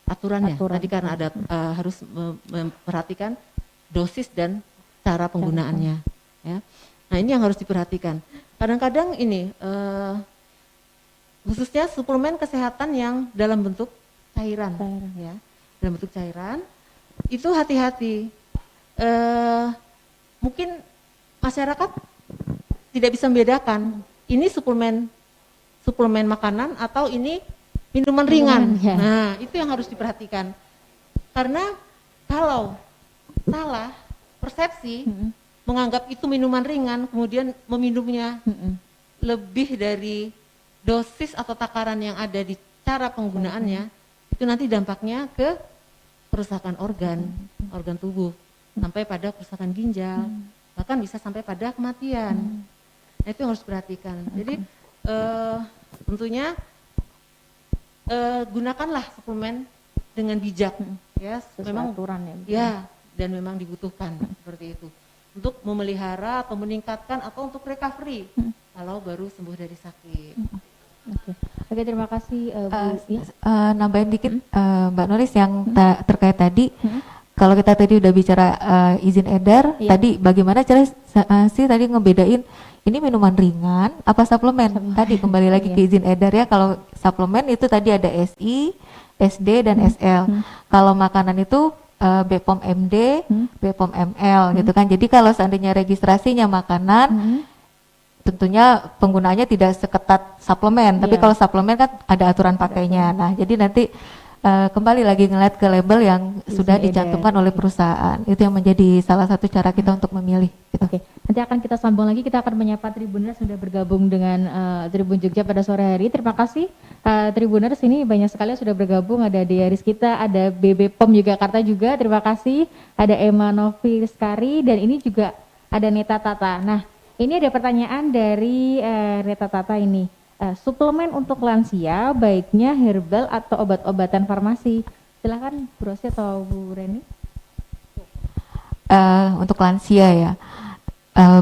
aturannya. Tadi karena ada harus memperhatikan dosis dan cara penggunaannya. Ya. Nah ini yang harus diperhatikan. Kadang-kadang ini khususnya suplemen kesehatan yang dalam bentuk cairan. Ya, dalam bentuk cairan itu hati-hati. Mungkin masyarakat tidak bisa membedakan ini suplemen makanan atau ini minuman ringan. Ya. Nah, itu yang harus diperhatikan. Karena kalau salah persepsi menganggap itu minuman ringan, kemudian meminumnya lebih dari dosis atau takaran yang ada di cara penggunaannya, itu nanti dampaknya ke kerusakan organ tubuh, sampai pada kerusakan ginjal, bahkan bisa sampai pada kematian. Nah, itu yang harus diperhatikan. Jadi tentunya gunakanlah suplemen dengan bijak, ya. Memang aturan ya, dan memang dibutuhkan seperti itu untuk memelihara atau meningkatkan atau untuk recovery kalau baru sembuh dari sakit. Oke, terima kasih Bu. Nambahin dikit Mbak Noris yang terkait tadi. Kalau kita tadi udah bicara izin edar, tadi bagaimana cara sih tadi ngebedain ini minuman ringan apa suplemen? Tadi kembali lagi ke izin edar ya. Kalau suplemen itu tadi ada SI, SD dan SL. Kalau makanan itu BPOM MD, BPOM ML gitu kan. Jadi kalau seandainya registrasinya makanan, tentunya penggunaannya tidak seketat suplemen. Tapi kalau suplemen kan ada aturan pakainya. Nah, jadi nanti kembali lagi ngeliat ke label yang sudah dicantumkan oleh perusahaan. Itu yang menjadi salah satu cara kita untuk memilih. Gitu. Oke, nanti akan kita sambung lagi. Kita akan menyapa Tribuners sudah bergabung dengan Tribun Jogja pada sore hari. Terima kasih Tribuners, ini banyak sekali yang sudah bergabung. Ada Dea Rizkita, ada BB POM juga Jakarta juga. Terima kasih. Ada Emma Novi Skari dan ini juga ada Neta Tata. Nah, ini ada pertanyaan dari Neta Tata ini. Suplemen untuk lansia baiknya herbal atau obat-obatan farmasi? Silakan Bu Rosi atau Bu Reni. Untuk lansia ya,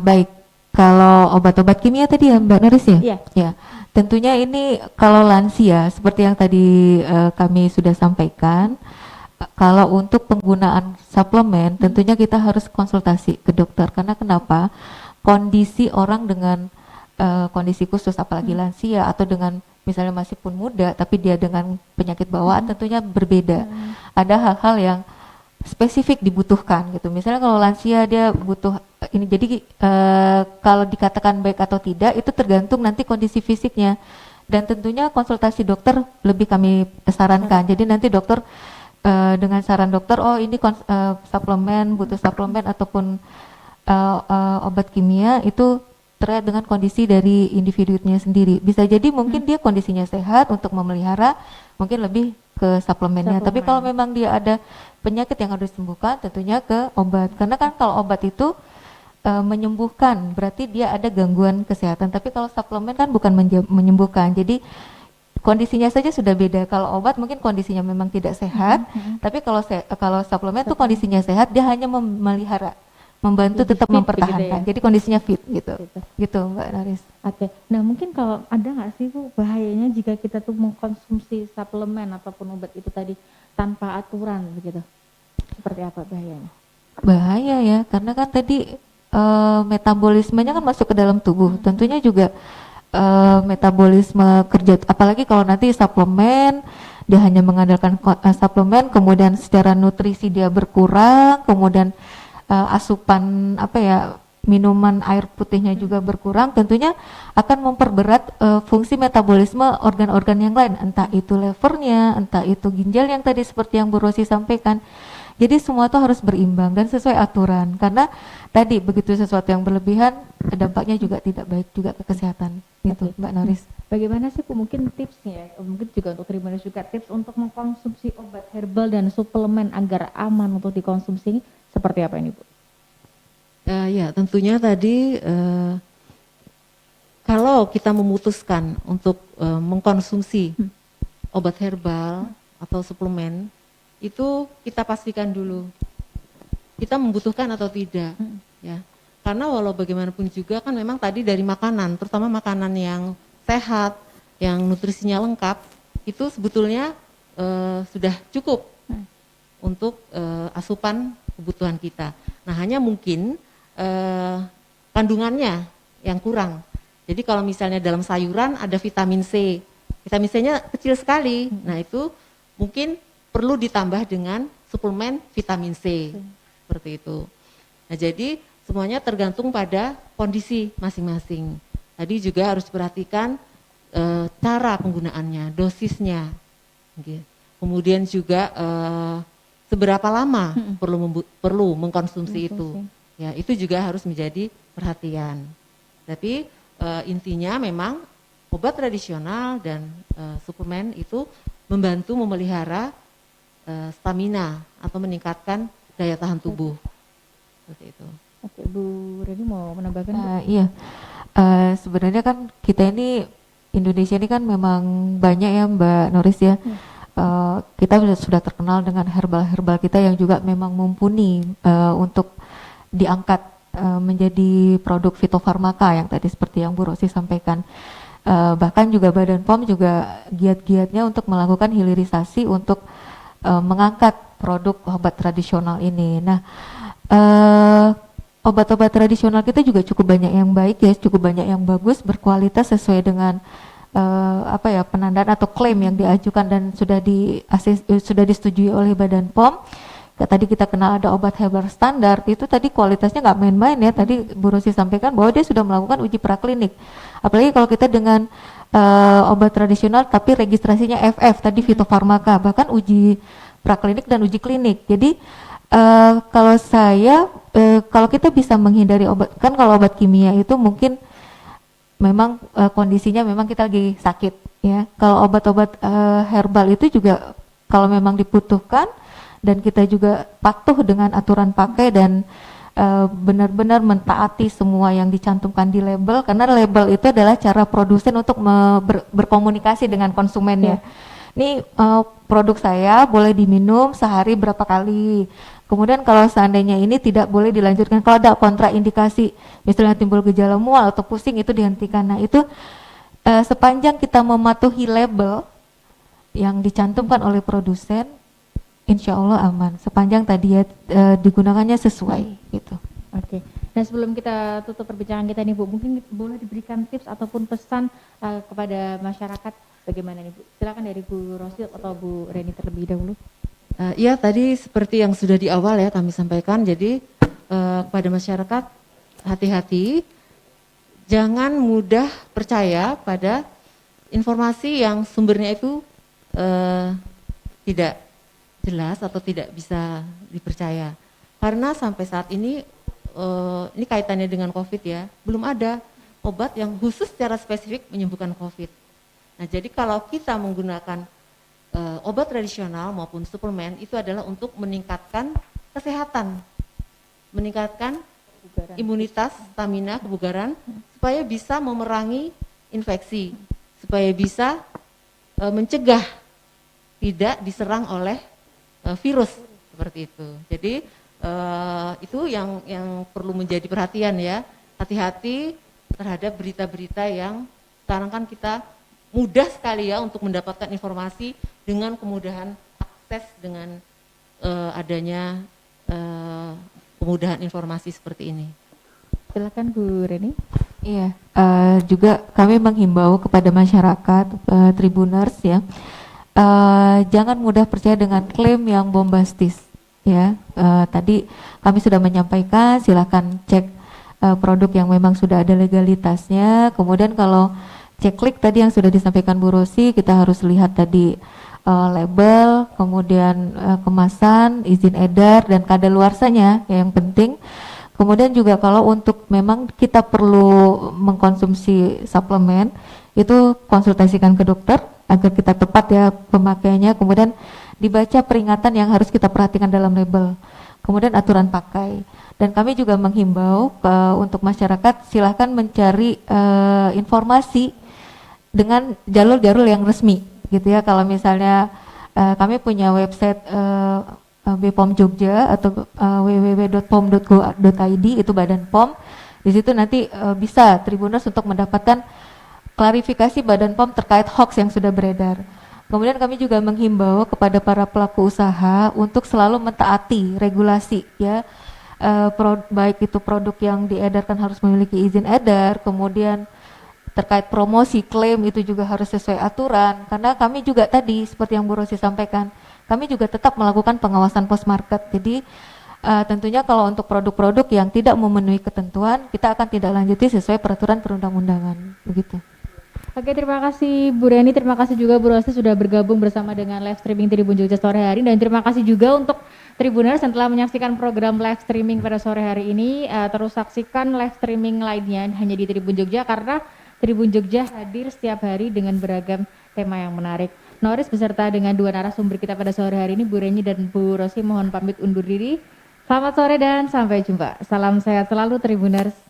baik. Kalau obat-obat kimia tadi ya Mbak Noris ya? Iya. Ya, tentunya ini kalau lansia seperti yang tadi kami sudah sampaikan, kalau untuk penggunaan suplemen tentunya kita harus konsultasi ke dokter. Karena kenapa? Kondisi orang dengan kondisi khusus apalagi lansia atau dengan misalnya masih pun muda tapi dia dengan penyakit bawaan tentunya berbeda. Ada hal-hal yang spesifik dibutuhkan gitu. Misalnya kalau lansia dia butuh ini, jadi kalau dikatakan baik atau tidak itu tergantung nanti kondisi fisiknya dan tentunya konsultasi dokter lebih kami sarankan. Jadi nanti dokter dengan saran dokter, oh ini suplemen, butuh suplemen ataupun obat kimia itu terkait dengan kondisi dari individunya sendiri. Bisa jadi mungkin dia kondisinya sehat untuk memelihara, mungkin lebih ke suplemennya. Tapi kalau memang dia ada penyakit yang harus disembuhkan, tentunya ke obat. Karena kan kalau obat itu menyembuhkan, berarti dia ada gangguan kesehatan. Tapi kalau suplemen kan bukan menyembuhkan. Jadi kondisinya saja sudah beda. Kalau obat mungkin kondisinya memang tidak sehat, tapi kalau suplemen itu kondisinya sehat, dia hanya memelihara, membantu lebih tetap fit mempertahankan. begitu ya? Jadi kondisinya fit gitu. Gitu Mbak Naris. Oke. Nah, mungkin kalau ada nggak sih Bu bahayanya jika kita tuh mengkonsumsi suplemen ataupun obat itu tadi tanpa aturan begitu? Seperti apa bahayanya? Bahaya ya, karena kan tadi metabolismenya kan masuk ke dalam tubuh. Tentunya juga metabolisme kerja, apalagi kalau nanti suplemen dia hanya mengandalkan suplemen, kemudian secara nutrisi dia berkurang, kemudian asupan minuman air putihnya juga berkurang, tentunya akan memperberat fungsi metabolisme organ-organ yang lain, entah itu levernya, entah itu ginjal yang tadi seperti yang Bu Rosi sampaikan. Jadi semua itu harus berimbang dan sesuai aturan, karena tadi begitu sesuatu yang berlebihan dampaknya juga tidak baik juga ke kesehatan. Gitu Mbak Noris. Bagaimana sih Bu mungkin tipsnya, mungkin juga untuk Tribuners juga tips untuk mengkonsumsi obat herbal dan suplemen agar aman untuk dikonsumsi, seperti apa ini Bu? Ya tentunya tadi kalau kita memutuskan untuk mengkonsumsi obat herbal atau suplemen, itu kita pastikan dulu kita membutuhkan atau tidak, ya. Karena walau bagaimanapun juga kan memang tadi dari makanan, terutama makanan yang sehat, yang nutrisinya lengkap, itu sebetulnya sudah cukup untuk asupan kebutuhan kita. Nah, hanya mungkin kandungannya yang kurang. Jadi kalau misalnya dalam sayuran ada vitamin C, vitamin C-nya kecil sekali. Nah, itu mungkin perlu ditambah dengan suplemen vitamin C. Seperti itu. Nah, jadi semuanya tergantung pada kondisi masing-masing. Tadi juga harus diperhatikan cara penggunaannya, dosisnya. Kemudian juga seberapa lama perlu mengkonsumsi itu. Ya, itu juga harus menjadi perhatian. Tapi intinya memang obat tradisional dan suplemen itu membantu memelihara stamina atau meningkatkan daya tahan tubuh. Seperti itu. Oke, Bu Reni mau menambahkan? Iya, sebenarnya kan kita ini Indonesia ini kan memang banyak ya Mbak Noris ya. Kita sudah terkenal dengan herbal-herbal kita yang juga memang mumpuni untuk diangkat menjadi produk fitofarmaka yang tadi seperti yang Bu Rosi sampaikan. Bahkan juga Badan POM juga giat-giatnya untuk melakukan hilirisasi untuk mengangkat produk obat tradisional ini. Nah, obat-obat tradisional kita juga cukup banyak yang baik ya, cukup banyak yang bagus, berkualitas sesuai dengan penandaan atau klaim yang diajukan dan sudah disetujui oleh Badan POM. Tadi kita kenal ada obat herbal standar, itu tadi kualitasnya nggak main-main ya. Tadi Bu Rosi sampaikan bahwa dia sudah melakukan uji praklinik. Apalagi kalau kita dengan obat tradisional tapi registrasinya FF, tadi fitofarmaka, bahkan uji praklinik dan uji klinik. Jadi kalau kalau kita bisa menghindari obat, kan kalau obat kimia itu mungkin memang kondisinya memang kita lagi sakit ya. Kalau obat-obat herbal itu juga kalau memang dibutuhkan dan kita juga patuh dengan aturan pakai dan benar-benar mentaati semua yang dicantumkan di label, karena label itu adalah cara produsen untuk berkomunikasi dengan konsumennya. Ini produk saya boleh diminum sehari berapa kali. Kemudian kalau seandainya ini tidak boleh dilanjutkan, kalau ada kontraindikasi, misalnya timbul gejala mual atau pusing, itu dihentikan. Nah itu sepanjang kita mematuhi label yang dicantumkan oleh produsen, insya Allah aman. Sepanjang tadi ya digunakannya sesuai gitu. Oke. Dan sebelum kita tutup perbincangan kita nih Bu, mungkin boleh diberikan tips ataupun pesan kepada masyarakat bagaimana nih Bu? Silakan dari Bu Rosi atau Bu Reni terlebih dahulu. Iya, tadi seperti yang sudah di awal ya kami sampaikan, jadi kepada masyarakat hati-hati, jangan mudah percaya pada informasi yang sumbernya itu tidak jelas atau tidak bisa dipercaya. Karena sampai saat ini kaitannya dengan COVID ya, belum ada obat yang khusus secara spesifik menyembuhkan COVID. Nah, jadi kalau kita menggunakan obat tradisional maupun suplemen itu adalah untuk meningkatkan kesehatan, meningkatkan imunitas, stamina, kebugaran, supaya bisa memerangi infeksi, supaya bisa mencegah tidak diserang oleh virus seperti itu. Jadi itu yang perlu menjadi perhatian ya. Hati-hati terhadap berita-berita yang sekarang kan kita mudah sekali ya untuk mendapatkan informasi dengan kemudahan akses dengan adanya kemudahan informasi seperti ini. Silakan Bu Reni. Iya, juga kami menghimbau kepada masyarakat Tribuners ya, jangan mudah percaya dengan klaim yang bombastis ya. Tadi kami sudah menyampaikan, silakan cek produk yang memang sudah ada legalitasnya. Kemudian kalau ceklik tadi yang sudah disampaikan Bu Rosi, kita harus lihat tadi label, kemudian kemasan, izin edar, dan kadaluarsanya yang penting. Kemudian juga kalau untuk memang kita perlu mengkonsumsi suplemen, itu konsultasikan ke dokter agar kita tepat ya pemakaiannya. Kemudian dibaca peringatan yang harus kita perhatikan dalam label. Kemudian aturan pakai. Dan kami juga menghimbau untuk masyarakat silahkan mencari informasi dengan jalur-jalur yang resmi gitu ya. Kalau misalnya kami punya website BPOM Jogja atau www.pom.go.id, itu Badan POM. Di situ nanti bisa Tribuners untuk mendapatkan klarifikasi Badan POM terkait hoax yang sudah beredar. Kemudian kami juga menghimbau kepada para pelaku usaha untuk selalu mentaati regulasi ya, baik itu produk yang diedarkan harus memiliki izin edar, kemudian terkait promosi klaim itu juga harus sesuai aturan, karena kami juga tadi seperti yang Bu Rosi sampaikan, kami juga tetap melakukan pengawasan post market. Jadi tentunya kalau untuk produk-produk yang tidak memenuhi ketentuan, kita akan tidak lanjuti sesuai peraturan perundang-undangan begitu. Oke, terima kasih Bu Reni, terima kasih juga Bu Rosi sudah bergabung bersama dengan live streaming Tribun Jogja sore hari, dan terima kasih juga untuk Tribuners yang telah menyaksikan program live streaming pada sore hari ini. Terus saksikan live streaming lainnya hanya di Tribun Jogja, karena Tribun Jogja hadir setiap hari dengan beragam tema yang menarik. Noris beserta dengan dua narasumber kita pada sore hari ini, Bu Reni dan Bu Rosi, mohon pamit undur diri. Selamat sore dan sampai jumpa. Salam sehat selalu Tribuners.